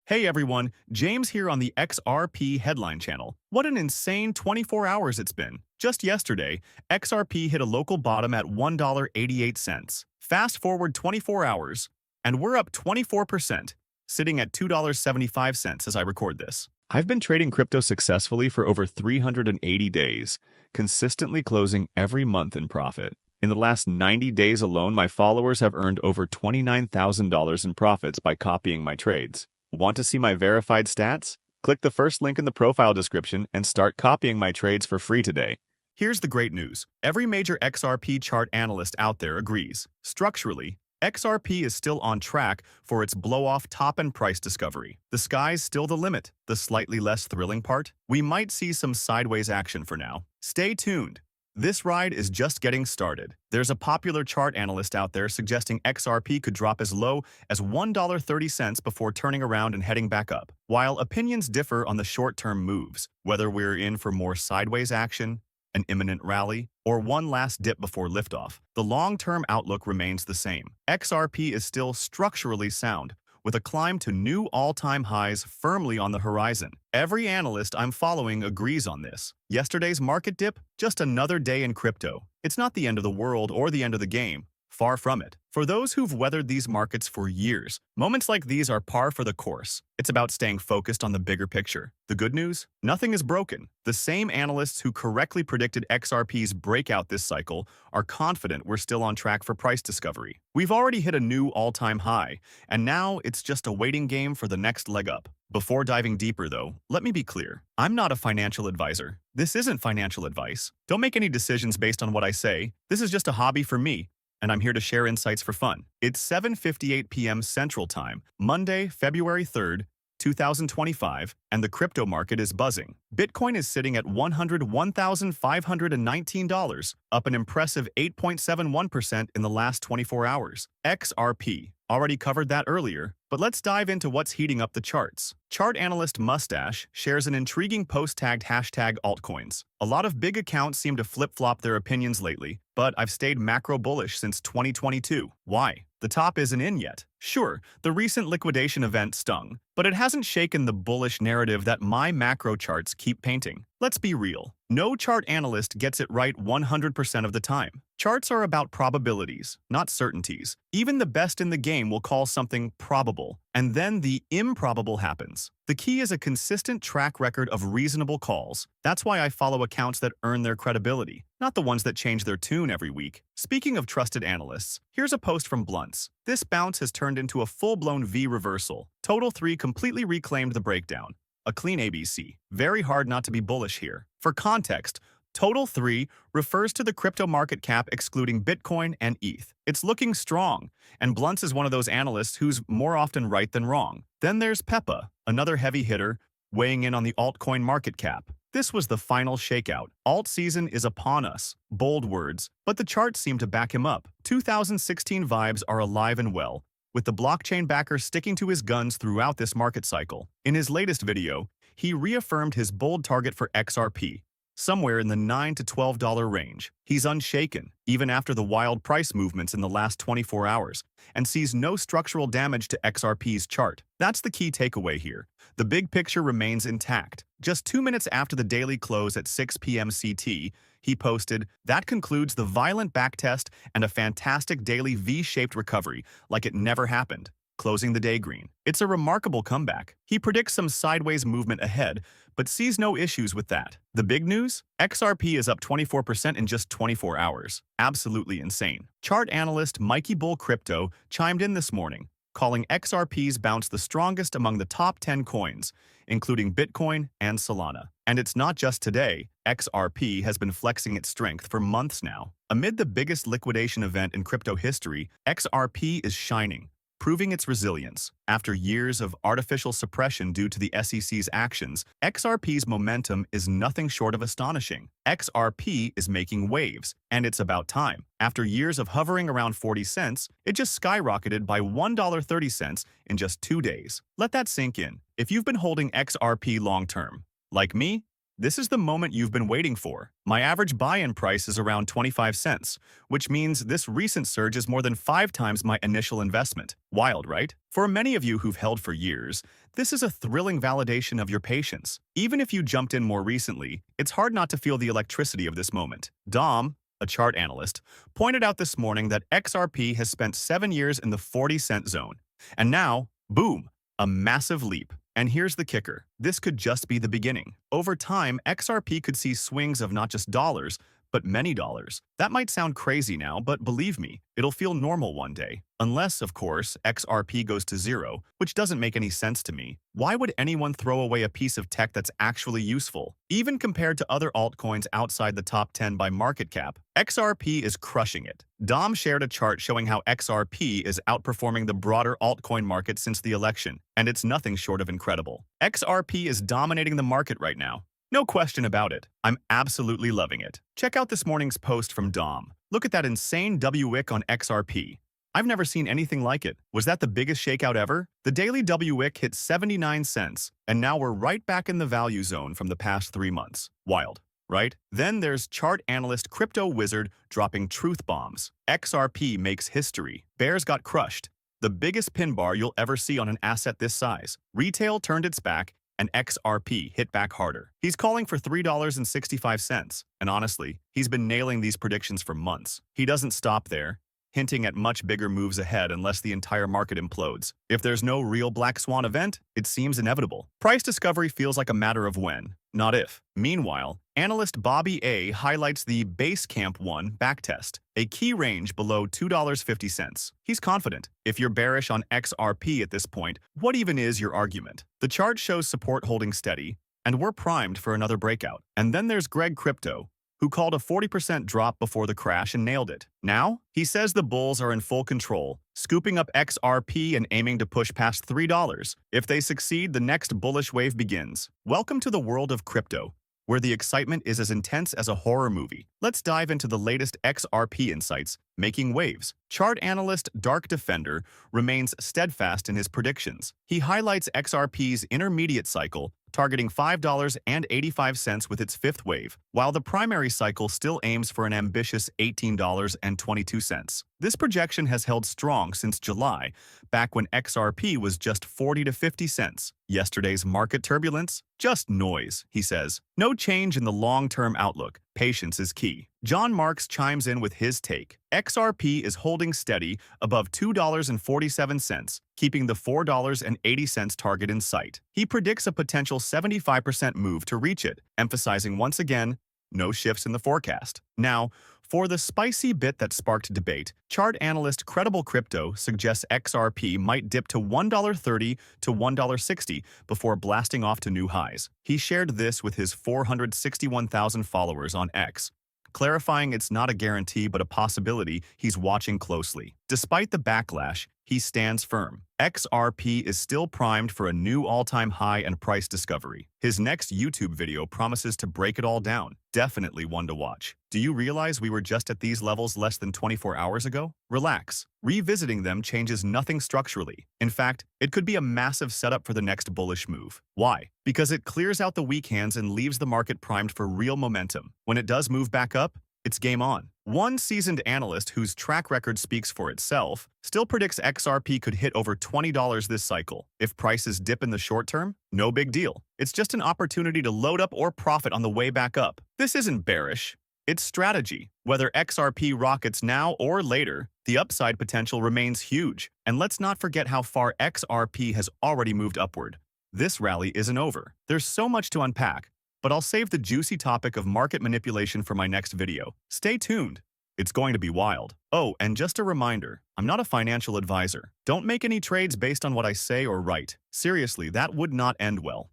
Hey everyone, James here on the XRP headline channel. What an insane 24 hours it's been. Just yesterday, XRP hit a local bottom at $1.88. Fast forward 24 hours, and we're up 24%, sitting at $2.75 as I record this. I've been trading crypto successfully for over 380 days, consistently closing every month in profit. In the last 90 days alone, my followers have earned over $29,000 in profits by copying my trades. Want to see my verified stats? Click the first link in the profile description and start copying my trades for free today. Here's the great news. Every major XRP chart analyst out there agrees. Structurally, XRP is still on track for its blow-off top and price discovery. The sky's still the limit. The slightly less thrilling part? We might see some sideways action for now. Stay tuned. This ride is just getting started. There's a popular chart analyst out there suggesting XRP could drop as low as $1.30 before turning around and heading back up. While opinions differ on the short-term moves, whether we're in for more sideways action, an imminent rally, or one last dip before liftoff, the long-term outlook remains the same. XRP is still structurally sound, with a climb to new all-time highs firmly on the horizon. Every analyst I'm following agrees on this. Yesterday's market dip? Just another day in crypto. It's not the end of the world or the end of the game. Far from it. For those who've weathered these markets for years, moments like these are par for the course. It's about staying focused on the bigger picture. The good news? Nothing is broken. The same analysts who correctly predicted XRP's breakout this cycle are confident we're still on track for price discovery. We've already hit a new all-time high, and now it's just a waiting game for the next leg up. Before diving deeper, though, let me be clear. I'm not a financial advisor. This isn't financial advice. Don't make any decisions based on what I say. This is just a hobby for me, and I'm here to share insights for fun. It's 7:58 p.m. Central Time, Monday, February 3rd, 2025, and the crypto market is buzzing. Bitcoin is sitting at $101,519, up an impressive 8.71% in the last 24 hours. XRP. Already covered that earlier, but let's dive into what's heating up the charts. Chart analyst Mustache shares an intriguing post tagged #altcoins. A lot of big accounts seem to flip-flop their opinions lately, but I've stayed macro bullish since 2022. Why? The top isn't in yet. Sure, the recent liquidation event stung, but it hasn't shaken the bullish narrative that my macro charts keep painting. Let's be real. No chart analyst gets it right 100% of the time. Charts are about probabilities, not certainties. Even the best in the game will call something probable, and then the improbable happens. The key is a consistent track record of reasonable calls. That's why I follow accounts that earn their credibility, not the ones that change their tune every week. Speaking of trusted analysts, here's a post from Blunts. This bounce has turned into a full-blown V reversal. Total 3 completely reclaimed the breakdown. A clean ABC. Very hard not to be bullish here. For context, Total 3 refers to the crypto market cap excluding Bitcoin and ETH. It's looking strong, and Blunts is one of those analysts who's more often right than wrong. Then there's Peppa, another heavy hitter, weighing in on the altcoin market cap. This was the final shakeout. Alt season is upon us. Bold words, but the charts seem to back him up. 2016 vibes are alive and well, with the blockchain backer sticking to his guns throughout this market cycle. In his latest video, he reaffirmed his bold target for XRP, somewhere in the $9 to $12 range. He's unshaken, even after the wild price movements in the last 24 hours, and sees no structural damage to XRP's chart. That's the key takeaway here. The big picture remains intact. Just 2 minutes after the daily close at 6 p.m. CT, he posted, "That concludes the violent backtest and a fantastic daily V-shaped recovery, like it never happened, closing the day green." It's a remarkable comeback. He predicts some sideways movement ahead, but sees no issues with that. The big news? XRP is up 24% in just 24 hours. Absolutely insane. Chart analyst Mikey Bull Crypto chimed in this morning, calling XRP's bounce the strongest among the top 10 coins, including Bitcoin and Solana. And it's not just today. XRP has been flexing its strength for months now. Amid the biggest liquidation event in crypto history, XRP is shining, proving its resilience. After years of artificial suppression due to the SEC's actions, XRP's momentum is nothing short of astonishing. XRP is making waves, and it's about time. After years of hovering around 40 cents, it just skyrocketed by $1.30 in just 2 days. Let that sink in. If you've been holding XRP long-term, like me, This is the moment you've been waiting for. My average buy-in price is around 25 cents, which means this recent surge is more than 5 times my initial investment. Wild, right? For many of you who've held for years, this is a thrilling validation of your patience. Even if you jumped in more recently, it's hard not to feel the electricity of this moment. Dom, a chart analyst, pointed out this morning that XRP has spent 7 years in the 40-cent zone. And now, boom, a massive leap. And here's the kicker. This could just be the beginning. Over time, XRP could see swings of not just dollars, but many dollars. That might sound crazy now, but believe me, it'll feel normal one day. Unless, of course, XRP goes to zero, which doesn't make any sense to me. Why would anyone throw away a piece of tech that's actually useful? Even compared to other altcoins outside the top 10 by market cap, XRP is crushing it. Dom shared a chart showing how XRP is outperforming the broader altcoin market since the election, and it's nothing short of incredible. XRP is dominating the market right now. No question about it. I'm absolutely loving it. Check out this morning's post from Dom. Look at that insane WIC on XRP. I've never seen anything like it. Was that the biggest shakeout ever? The daily WIC hit 79 cents, and now we're right back in the value zone from the past 3 months. Wild, right? Then there's chart analyst Crypto Wizard dropping truth bombs. XRP makes history. Bears got crushed. The biggest pin bar you'll ever see on an asset this size. Retail turned its back, and XRP hit back harder. He's calling for $3.65, and honestly, he's been nailing these predictions for months. He doesn't stop there, hinting at much bigger moves ahead unless the entire market implodes. If there's no real black swan event, it seems inevitable. Price discovery feels like a matter of when, not if. Meanwhile, analyst Bobby A. highlights the Basecamp 1 backtest, a key range below $2.50. He's confident. If you're bearish on XRP at this point, what even is your argument? The chart shows support holding steady, and we're primed for another breakout. And then there's Greg Crypto, who called a 40% drop before the crash and nailed it. Now, he says the bulls are in full control, scooping up XRP and aiming to push past $3. If they succeed, the next bullish wave begins. Welcome to the world of crypto, where the excitement is as intense as a horror movie. Let's dive into the latest XRP insights, making waves. Chart analyst Dark Defender remains steadfast in his predictions. He highlights XRP's intermediate cycle, targeting $5.85 with its fifth wave, while the primary cycle still aims for an ambitious $18.22. This projection has held strong since July, back when XRP was just 40 to 50 cents. Yesterday's market turbulence? Just noise, he says. No change in the long-term outlook. Patience is key. John Marks chimes in with his take. XRP is holding steady above $2.47, keeping the $4.80 target in sight. He predicts a potential 75% move to reach it, emphasizing once again, no shifts in the forecast. Now, for the spicy bit that sparked debate, chart analyst Credible Crypto suggests XRP might dip to $1.30 to $1.60 before blasting off to new highs. He shared this with his 461,000 followers on X, clarifying it's not a guarantee but a possibility he's watching closely. Despite the backlash, he stands firm. XRP is still primed for a new all-time high and price discovery. His next YouTube video promises to break it all down. Definitely one to watch. Do you realize we were just at these levels less than 24 hours ago? Relax. Revisiting them changes nothing structurally. In fact, it could be a massive setup for the next bullish move. Why? Because it clears out the weak hands and leaves the market primed for real momentum. When it does move back up, it's game on. One seasoned analyst whose track record speaks for itself still predicts XRP could hit over $20 this cycle. If prices dip in the short term, no big deal. It's just an opportunity to load up or profit on the way back up. This isn't bearish. It's strategy. Whether XRP rockets now or later, the upside potential remains huge. And let's not forget how far XRP has already moved upward. This rally isn't over. There's so much to unpack, but I'll save the juicy topic of market manipulation for my next video. Stay tuned. It's going to be wild. Oh, and just a reminder, I'm not a financial advisor. Don't make any trades based on what I say or write. Seriously, that would not end well.